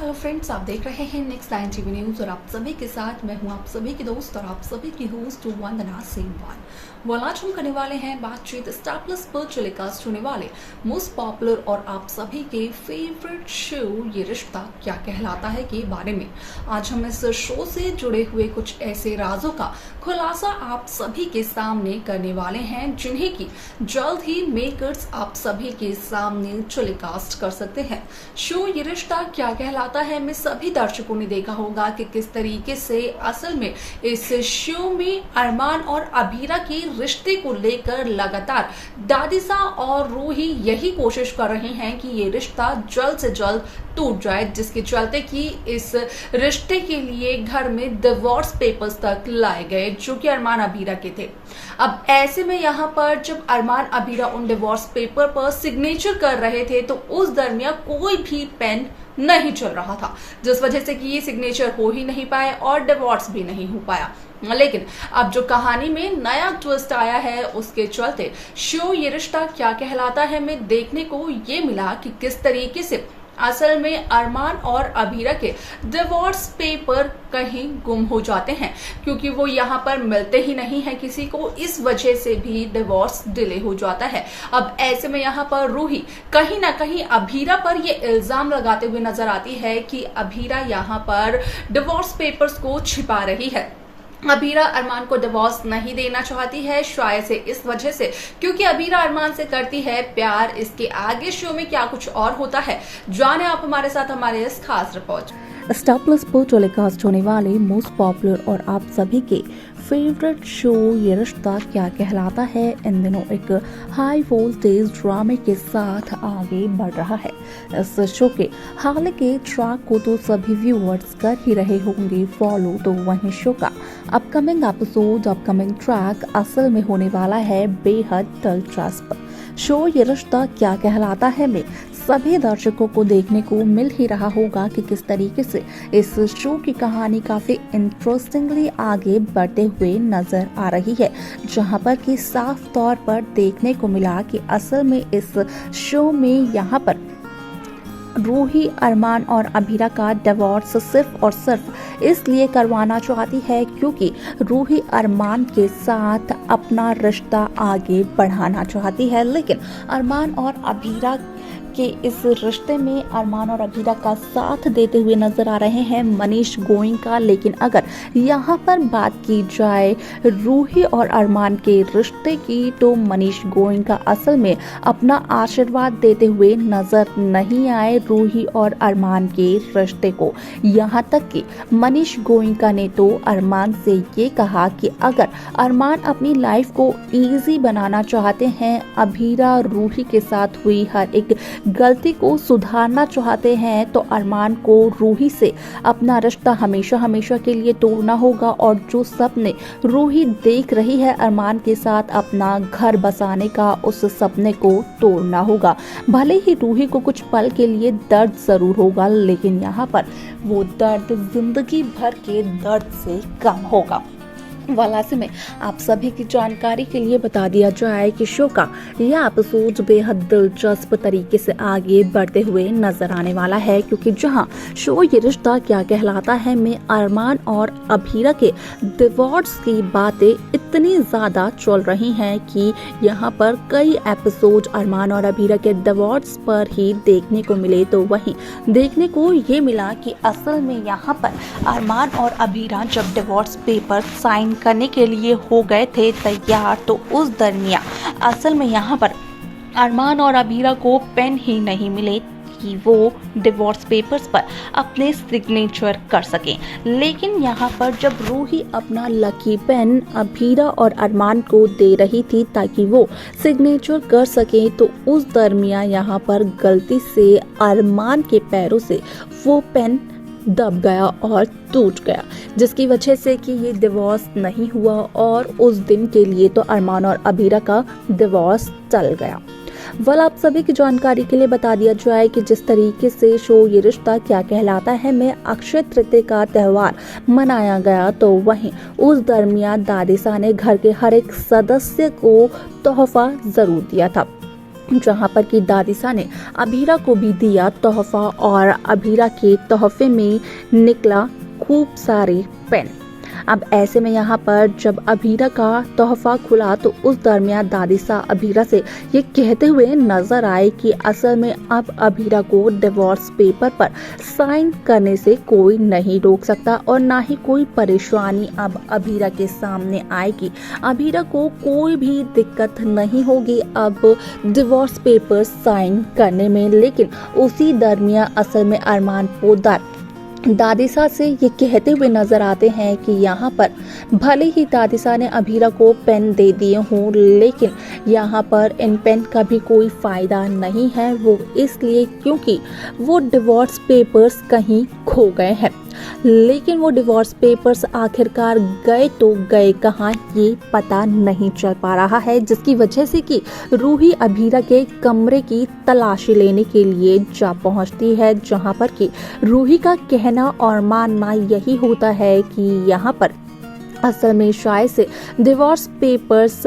Hello friends, आप देख रहे हैं नेक्स्ट 9 टीवी न्यूज और आप सभी के साथ मैं हूं आप सभी की दोस्त और आप सभी की होस्ट वंदना सिंह। आज हम करने वाले हैं बातचीत स्टार प्लस पर टेलीकास्ट होने वाले मोस्ट पॉपुलर और आप सभी के फेवरेट शो ये रिश्ता क्या कहलाता है के बारे में। आज हम इस शो से जुड़े हुए कुछ ऐसे राजों का खुलासा आप सभी के सामने करने वाले हैं जिन्हें की जल्द ही मेकर्स आप सभी के सामने टेलीकास्ट कर सकते हैं। शो ये रिश्ता क्या कहलाता है में सभी दर्शकों ने देखा होगा कि किस तरीके से असल में इस शो में अरमान और अभीरा के रिश्ते को लेकर लगातार दादिसा और रूही यही कोशिश कर रहे हैं कि ये रिश्ता जल्द से जल्द टूट जाए, जिसके चलते कि इस रिश्ते के लिए घर में डिवोर्स पेपर्स तक लाए गए जो कि अरमान अभीरा के थे। अब ऐसे में यहाँ पर जब अरमान अभीरा उन डिवोर्स पेपर पर सिग्नेचर कर रहे थे तो उस दरमियान कोई भी पेन नहीं चल रहा था, जिस वजह से कि ये सिग्नेचर हो ही नहीं पाए और डिवोर्स भी नहीं हो पाया। लेकिन अब जो कहानी में नया ट्विस्ट आया है उसके चलते शो ये रिश्ता क्या कहलाता है में देखने को ये मिला कि किस तरीके से असल में अरमान और अभीरा के डिवोर्स पेपर कहीं गुम हो जाते हैं, क्योंकि वो यहाँ पर मिलते ही नहीं है किसी को, इस वजह से भी डिवोर्स डिले हो जाता है। अब ऐसे में यहाँ पर रूही कहीं ना कहीं अभीरा पर ये इल्जाम लगाते हुए नजर आती है कि अभीरा यहाँ पर डिवोर्स पेपर्स को छिपा रही है। अभीरा अरमान को डिवोर्स नहीं देना चाहती है, शायद से इस वजह से क्योंकि अभीरा अरमान से करती है प्यार। इसके आगे शो में क्या कुछ और होता है, जाने आप हमारे साथ हमारे इस खास रिपोर्ट। स्टार प्लस पर टेलीकास्ट होने वाले मोस्ट पॉपुलर और आप सभी के फेवरेट शो ये रिश्ता क्या कहलाता है इन दिनों एक हाई वोल्टेज ड्रामे के साथ आगे बढ़ रहा है। इस शो के हाल के ट्रैक को तो सभी व्यूअर्स कर ही रहे होंगे फॉलो, तो वहीं शो का अपकमिंग एपिसोड अपकमिंग ट्रैक असल में होने वाला है बेहद दिलचस्प। शो ये रिश्ता क्या कहलाता है में सभी दर्शकों को देखने को मिल ही रहा होगा कि किस तरीके से इस शो की कहानी काफी इंटरेस्टिंगली आगे बढ़ते हुए नजर आ रही है, जहां पर कि साफ तौर पर देखने को मिला कि असल में इस शो में यहाँ पर रूही अरमान और अभीरा का डिवोर्स सिर्फ और सिर्फ इसलिए करवाना चाहती है क्योंकि रूही अरमान के साथ अपना रिश्ता आगे बढ़ाना चाहती है। लेकिन अरमान और अभीरा के इस रिश्ते में अरमान और अभीरा का साथ देते हुए नजर आ रहे हैं मनीष गोयनका। लेकिन अगर यहाँ पर बात की जाए रूही और अरमान के रिश्ते की तो मनीष गोयनका असल में अपना आशीर्वाद देते हुए नजर नहीं आए रूही और अरमान के रिश्ते को। यहाँ तक कि मनीष गोयनका ने तो अरमान से ये कहा कि अगर अरमान अपनी लाइफ को इजी बनाना चाहते हैं, अभीरा रूही के साथ हुई हर एक गलती को सुधारना चाहते हैं, तो अरमान को रूही से अपना रिश्ता हमेशा हमेशा के लिए तोड़ना होगा और जो सपने रूही देख रही है अरमान के साथ अपना घर बसाने का, उस सपने को तोड़ना होगा। भले ही रूही को कुछ पल के लिए दर्द जरूर होगा, लेकिन यहाँ पर वो दर्द जिंदगी भर के दर्द से कम होगा। वालासी में आप सभी की जानकारी के लिए बता दिया जाए कि शो का यह एपिसोड बेहद दिलचस्प तरीके से आगे बढ़ते हुए नजर आने वाला है, क्योंकि जहां शो ये रिश्ता क्या कहलाता है में अरमान और अभीरा के डिवोर्स की बातें इतनी ज्यादा चल रही हैं कि यहाँ पर कई एपिसोड अरमान और अभीरा के डिवोर्स पर ही देखने को मिले, तो वहीं देखने को ये मिला कि असल में यहाँ पर अरमान और अभीरा जब डिवोर्स पेपर साइन करने के लिए हो गए थे तैयार, तो उस दरमियान असल में यहाँ पर अरमान और अभीरा को पेन ही नहीं मिले कि वो डिवोर्स पेपर्स पर अपने सिग्नेचर कर सकें। लेकिन यहाँ पर जब रूही अपना लकी पेन अभीरा और अरमान को दे रही थी ताकि वो सिग्नेचर कर सकें, तो उस दरमियान यहाँ पर गलती से अरमान के पैरों से वो पेन दब गया और टूट गया, जिसकी वजह से कि ये डिवोर्स नहीं हुआ और उस दिन के लिए तो अरमान और अभीरा का डिवोर्स चल गया। आप सभी की जानकारी के लिए बता दिया जाए कि जिस तरीके से शो ये रिश्ता क्या कहलाता है में अक्षय तृतीया का त्यौहार मनाया गया, तो वहीं उस दरमियान दादिसा ने घर के हर एक सदस्य को तोहफा जरूर दिया था। जहां पर कि दादिसा ने अभीरा को भी दिया तोहफा और अभीरा के तोहफे में निकला खूब सारे पेन। अब ऐसे में यहाँ पर जब अभीरा का तोहफा खुला तो उस दरमियान दादिसा अभीरा से ये कहते हुए नजर आए कि असल में अब अभीरा को डिवोर्स पेपर पर साइन करने से कोई नहीं रोक सकता और ना ही कोई परेशानी अब अभीरा के सामने आएगी। अभीरा को कोई भी दिक्कत नहीं होगी अब डिवोर्स पेपर साइन करने में। लेकिन उसी दरमियान असल में अरमान पोद्दार दादिसा से ये कहते हुए नजर आते हैं कि यहाँ पर भले ही दादिसा ने अभीरा को पेन दे दिए हों, लेकिन यहाँ पर इन पेन का भी कोई फायदा नहीं है। वो इसलिए क्योंकि वो डिवोर्स पेपर्स कहीं खो गए हैं। लेकिन वो डिवोर्स पेपर्स आखिरकार गए तो गए कहाँ ये पता नहीं चल पा रहा है, जिसकी वजह से कि रूही अभीरा के कमरे की तलाशी लेने के लिए जा पहुंचती है, जहां पर कि रूही का कहना और मानना यही होता है कि यहाँ पर असल में शायद से डिवोर्स पेपर्स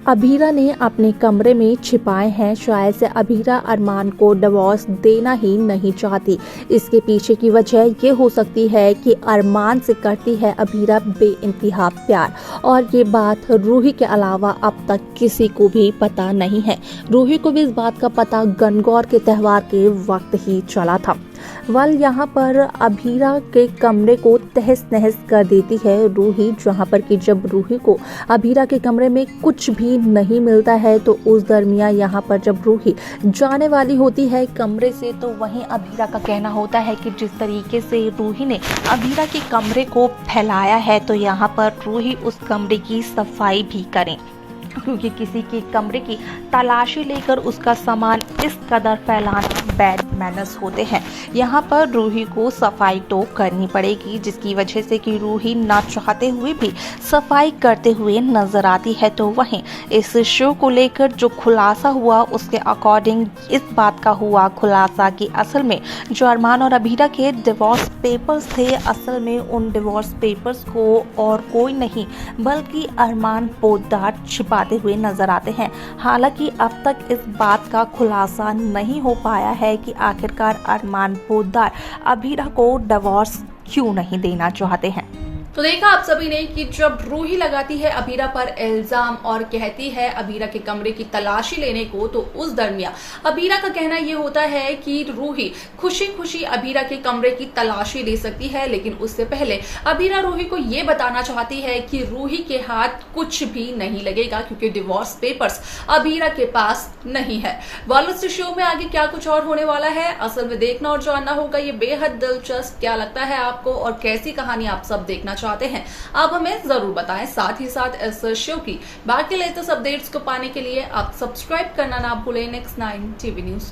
अभीरा ने अपने कमरे में छिपाए हैं। शायद से अभीरा अरमान को डिवोर्स देना ही नहीं चाहती। इसके पीछे की वजह ये हो सकती है कि अरमान से करती है अभीरा बेइंतहा प्यार, और ये बात रूही के अलावा अब तक किसी को भी पता नहीं है। रूही को भी इस बात का पता गणगौर के त्यौहार के वक्त ही चला था। यहाँ पर अभीरा के कमरे को तहस नहस कर देती है रूही, जहाँ पर कि जब रूही को अभीरा के कमरे में कुछ भी नहीं मिलता है तो उस दरमियान यहाँ पर जब रूही जाने वाली होती है कमरे से, तो वहीं अभीरा का कहना होता है कि जिस तरीके से रूही ने अभीरा के कमरे को फैलाया है तो यहाँ पर रूही उस कमरे की सफाई भी करें, क्योंकि किसी के कमरे की तलाशी लेकर उसका सामान इस कदर फैलाना बैड मैनर्स होते हैं। यहाँ पर रूही को सफाई तो करनी पड़ेगी, जिसकी वजह से कि रूही ना चाहते हुए भी सफाई करते हुए नजर आती है। तो वहीं इस शो को लेकर जो खुलासा हुआ उसके अकॉर्डिंग इस बात का हुआ खुलासा कि असल में जो अरमान और अभीरा के डिवोर्स पेपर्स थे, असल में उन डिवोर्स पेपर्स को और कोई नहीं बल्कि अरमान पोद्दार छिपाते हुए नजर आते हैं। हालांकि अब तक इस बात का खुलासा नहीं हो पाया है कि आखिरकार अरमान पोद्दार अभीरा को डिवोर्स क्यों नहीं देना चाहते हैं। तो देखा आप सभी ने कि जब रूही लगाती है अभीरा पर इल्जाम और कहती है अभीरा के कमरे की तलाशी लेने को, तो उस दरमियान अभीरा का कहना यह होता है कि रूही खुशी खुशी अभीरा के कमरे की तलाशी ले सकती है, लेकिन उससे पहले अभीरा रूही को यह बताना चाहती है कि रूही के हाथ कुछ भी नहीं लगेगा, क्योंकि डिवोर्स पेपर्स अभीरा के पास नहीं है। वालस शो में आगे क्या कुछ और होने वाला है, असल में देखना और जानना होगा। ये बेहद दिलचस्प क्या लगता है आपको और कैसी कहानी आप सब देखना चाहते हैं, आप हमें जरूर बताएं। साथ ही साथ इस शो की बाकी लेटेस्ट अपडेट्स को पाने के लिए आप सब्सक्राइब करना ना भूलें Next 9 TV न्यूज को।